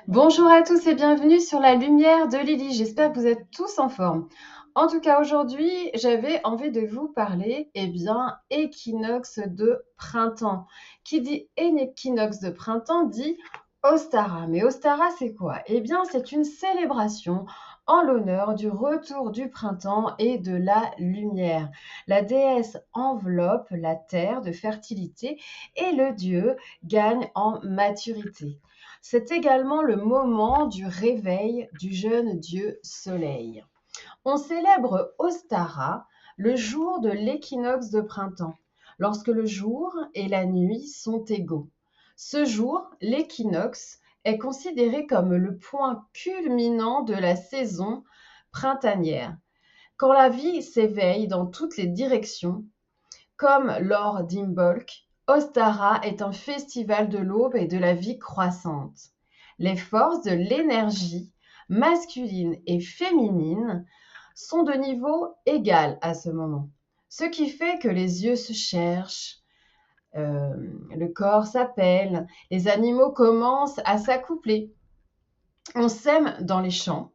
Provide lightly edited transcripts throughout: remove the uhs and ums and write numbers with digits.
Bonjour à tous et bienvenue sur la lumière de Lily. J'espère que vous êtes tous en forme. En tout cas, aujourd'hui, j'avais envie de vous parler, équinoxe de printemps. Qui dit équinoxe de printemps dit Ostara. Mais Ostara, c'est quoi? C'est une célébration en l'honneur du retour du printemps et de la lumière. La déesse enveloppe la terre de fertilité et le dieu gagne en maturité. C'est également le moment du réveil du jeune dieu Soleil. On célèbre Ostara le jour de l'équinoxe de printemps, lorsque le jour et la nuit sont égaux. Ce jour, l'équinoxe, est considéré comme le point culminant de la saison printanière, quand la vie s'éveille dans toutes les directions. Comme Lord d'Imbolc, Ostara est un festival de l'aube et de la vie croissante. Les forces de l'énergie masculine et féminine sont de niveau égal à ce moment, ce qui fait que les yeux se cherchent, le corps s'appelle, les animaux commencent à s'accoupler. On sème dans les champs.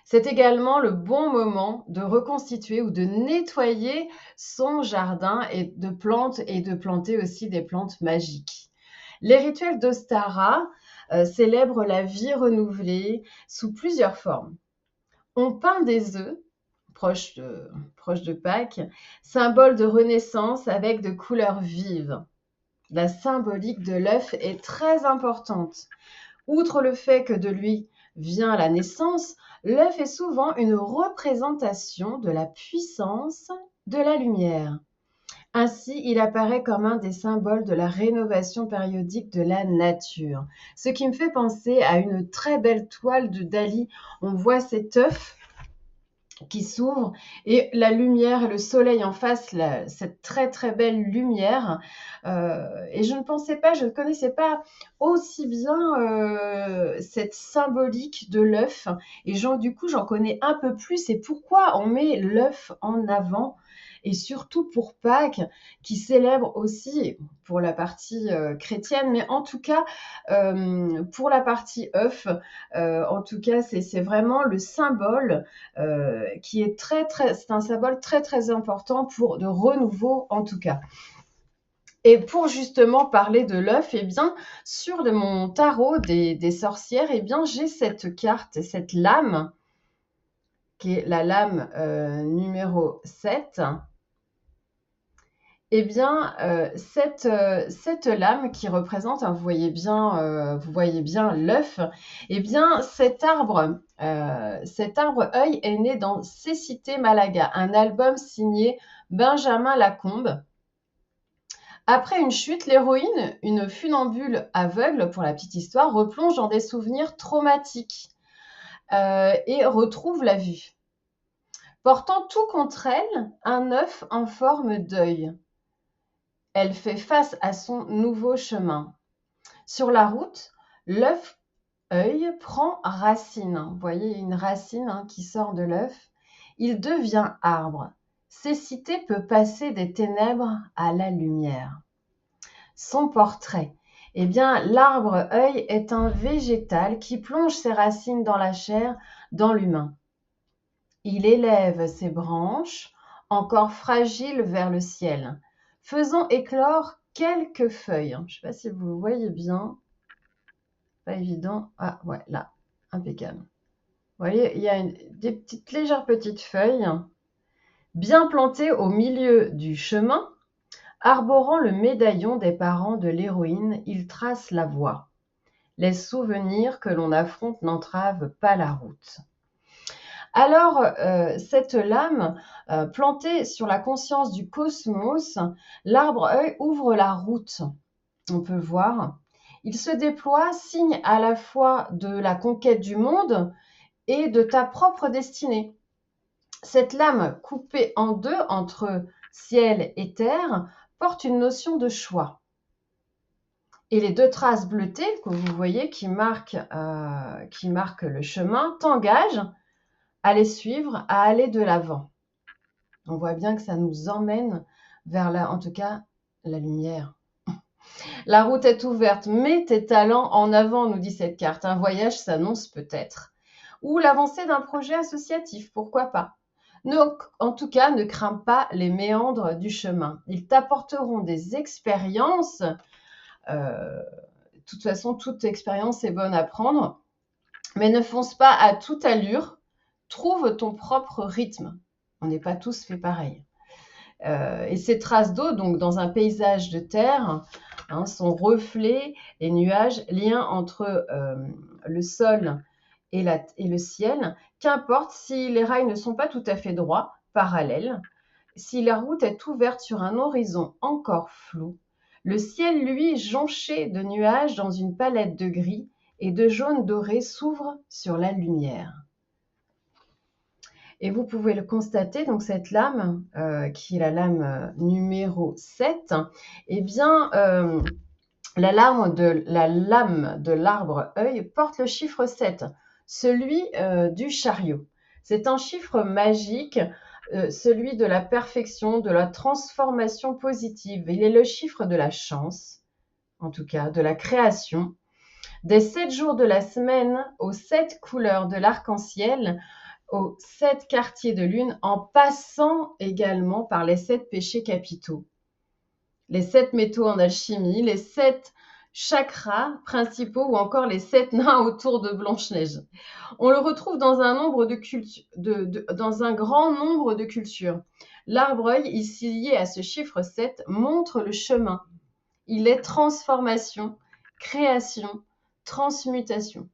C'est également le bon moment de reconstituer ou de nettoyer son jardin et de planter aussi des plantes magiques. Les rituels d'Ostara célèbrent la vie renouvelée sous plusieurs formes. On peint des œufs, proches de Pâques, symbole de renaissance avec de couleurs vives. La symbolique de l'œuf est très importante. Outre le fait que de lui vient la naissance, l'œuf est souvent une représentation de la puissance de la lumière. Ainsi, il apparaît comme un des symboles de la rénovation périodique de la nature. Ce qui me fait penser à une très belle toile de Dali. On voit cet œuf qui s'ouvre et la lumière et le soleil en face, cette très très belle lumière. Et je ne connaissais pas aussi bien cette symbolique de l'œuf. Et du coup, j'en connais un peu plus. Et pourquoi on met l'œuf en avant? Et surtout pour Pâques, qui célèbre aussi pour la partie chrétienne, mais en tout cas, pour la partie œuf, en tout cas, c'est vraiment le symbole qui est c'est un symbole très très important de renouveau en tout cas. Et pour justement parler de l'œuf, sur mon tarot des sorcières, j'ai cette carte, cette lame, qui est la lame numéro 7. Cette lame qui représente, hein, vous voyez bien l'œuf, cet arbre œil est né dans Cécité Malaga, un album signé Benjamin Lacombe. Après une chute, l'héroïne, une funambule aveugle pour la petite histoire, replonge dans des souvenirs traumatiques et retrouve la vue. Portant tout contre elle, un œuf en forme d'œil. Elle fait face à son nouveau chemin. Sur la route, l'œuf-œil prend racine. Vous voyez une racine qui sort de l'œuf. Il devient arbre. Cécité peut passer des ténèbres à la lumière. Son portrait. L'arbre-œil est un végétal qui plonge ses racines dans la chair, dans l'humain. Il élève ses branches, encore fragiles vers le ciel, faisant éclore quelques feuilles. Je ne sais pas si vous le voyez bien. Pas évident. Ah ouais, là, impeccable. Vous voyez, il y a des légères petites feuilles, bien plantées au milieu du chemin. Arborant le médaillon des parents de l'héroïne, il trace la voie. Les souvenirs que l'on affronte n'entravent pas la route. Alors, cette lame, plantée sur la conscience du cosmos, l'arbre-œil ouvre la route. On peut voir. Il se déploie, signe à la fois de la conquête du monde et de ta propre destinée. Cette lame coupée en deux entre ciel et terre porte une notion de choix. Et les deux traces bleutées que vous voyez qui marquent le chemin t'engagent à les suivre, à aller de l'avant. On voit bien que ça nous emmène vers en tout cas, la lumière. La route est ouverte, mets tes talents en avant, nous dit cette carte. Un voyage s'annonce peut-être. Ou l'avancée d'un projet associatif, pourquoi pas. Donc, en tout cas, ne crains pas les méandres du chemin. Ils t'apporteront des expériences. De toute façon, toute expérience est bonne à prendre. Mais ne fonce pas à toute allure. Trouve ton propre rythme. On n'est pas tous faits pareil. Et ces traces d'eau, donc dans un paysage de terre, son reflet, les nuages, lien entre le sol et le ciel, qu'importe si les rails ne sont pas tout à fait droits, parallèles, si la route est ouverte sur un horizon encore flou, le ciel, lui, jonché de nuages dans une palette de gris et de jaune doré s'ouvre sur la lumière. Et vous pouvez le constater, donc cette lame, qui est la lame numéro 7, eh bien, la lame de l'arbre œil porte le chiffre 7, celui du chariot. C'est un chiffre magique, celui de la perfection, de la transformation positive. Il est le chiffre de la chance, en tout cas, de la création. Des 7 jours de la semaine aux 7 couleurs de l'arc-en-ciel, aux 7 quartiers de lune, en passant également par les 7 péchés capitaux, les 7 métaux en alchimie, les 7 chakras principaux ou encore les 7 nains autour de Blanche-Neige. On le retrouve dans un grand nombre de cultures. L'arbre-œil, ici lié à ce chiffre 7, montre le chemin. Il est transformation, création, transmutation.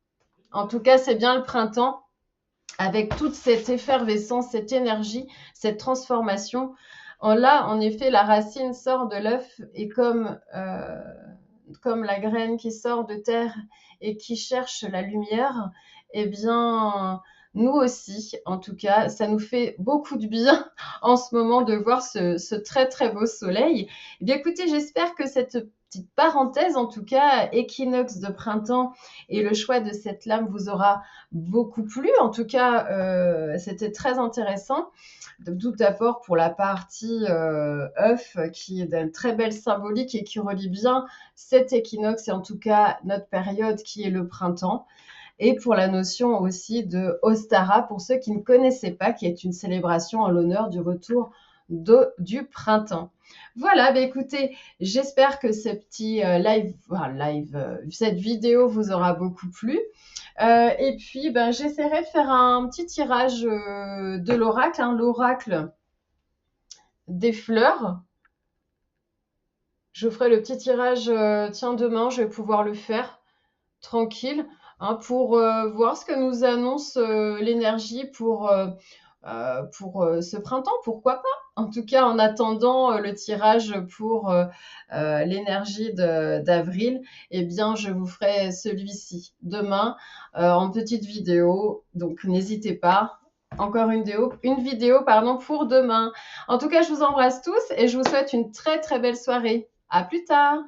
En tout cas, c'est bien le printemps, avec toute cette effervescence, cette énergie, cette transformation. Là, en effet, la racine sort de l'œuf et comme la graine qui sort de terre et qui cherche la lumière, eh bien, nous aussi, en tout cas, ça nous fait beaucoup de bien en ce moment de voir ce très, très beau soleil. Eh bien, écoutez, j'espère que cette petite parenthèse, en tout cas, équinoxe de printemps et le choix de cette lame vous aura beaucoup plu. En tout cas, c'était très intéressant. Tout d'abord pour la partie œuf, qui est d'une très belle symbolique et qui relie bien cet équinoxe et en tout cas notre période qui est le printemps. Et pour la notion aussi de Ostara, pour ceux qui ne connaissaient pas, qui est une célébration en l'honneur du retour du printemps. Voilà, écoutez, j'espère que ce petit cette vidéo vous aura beaucoup plu. Et puis, j'essaierai de faire un petit tirage de l'oracle, l'oracle des fleurs. Je ferai le petit tirage, demain, je vais pouvoir le faire tranquille, pour voir ce que nous annonce l'énergie pour ce printemps, pourquoi pas. En tout cas, en attendant le tirage pour l'énergie d'avril, eh bien, je vous ferai celui-ci demain en petite vidéo. Donc, n'hésitez pas. Encore une vidéo pour demain. En tout cas, je vous embrasse tous et je vous souhaite une très, très belle soirée. À plus tard.